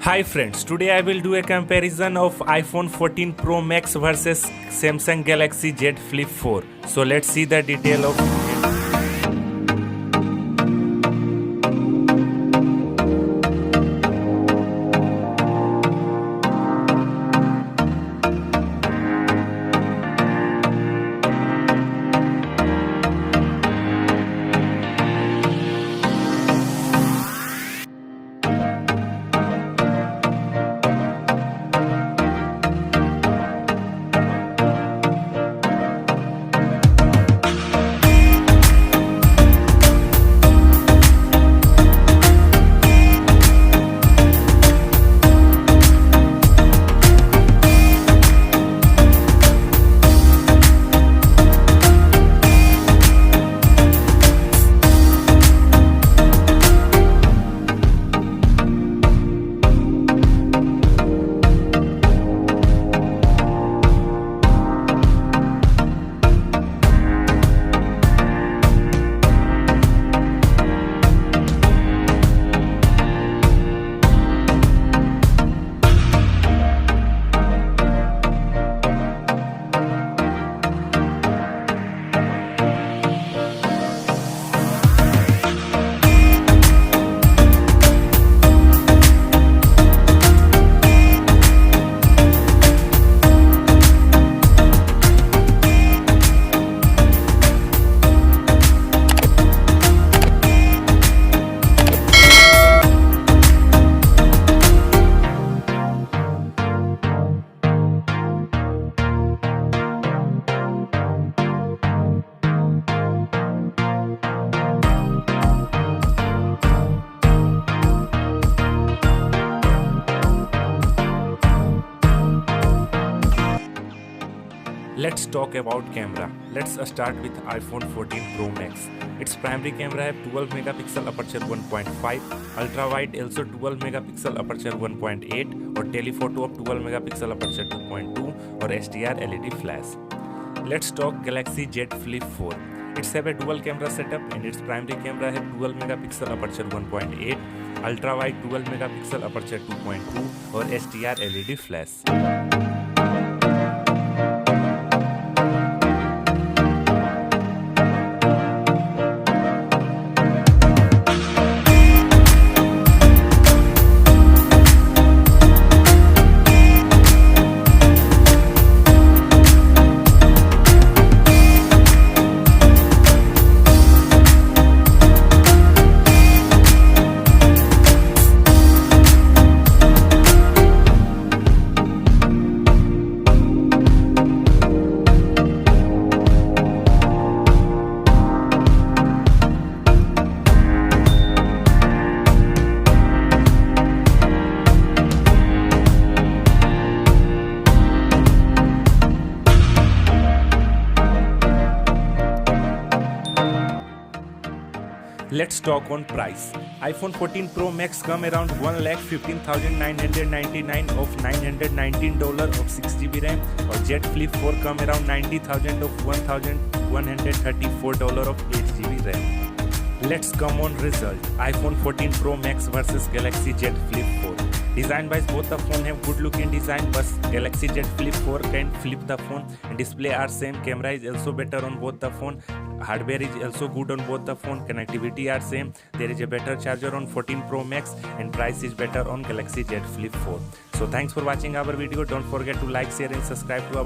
Hi friends, today I will do a comparison of iPhone 14 Pro Max versus Samsung Galaxy Z Flip 4. So let's see the detail of it. Let's talk about camera. Let's start with iPhone 14 Pro Max. Its primary camera have 12 megapixel aperture 1.5, ultra wide also 12 megapixel aperture 1.8 or telephoto of 12 megapixel aperture 2.2 or SDR LED flash. Let's talk Galaxy Z Flip 4. It's have a dual camera setup and its primary camera have 12 megapixel aperture 1.8, ultra wide 12 megapixel aperture 2.2 or SDR LED flash. Let's talk on price. iPhone 14 Pro Max come around 1,15,999 of $919 of 6GB RAM or Z Flip 4 come around 90,000 of $1,134 of 8GB RAM. Let's come on result. iPhone 14 Pro Max versus Galaxy Z Flip 4. Design wise both the phone have good looking design, but Galaxy Z Flip 4 can flip the phone and display are same. Camera is also better on both the phone. Hardware is also good on both the phone. Connectivity are same. There is a better charger on 14 Pro Max and price is better on Galaxy Z Flip 4. So thanks for watching our video. Don't forget to like, share and subscribe to our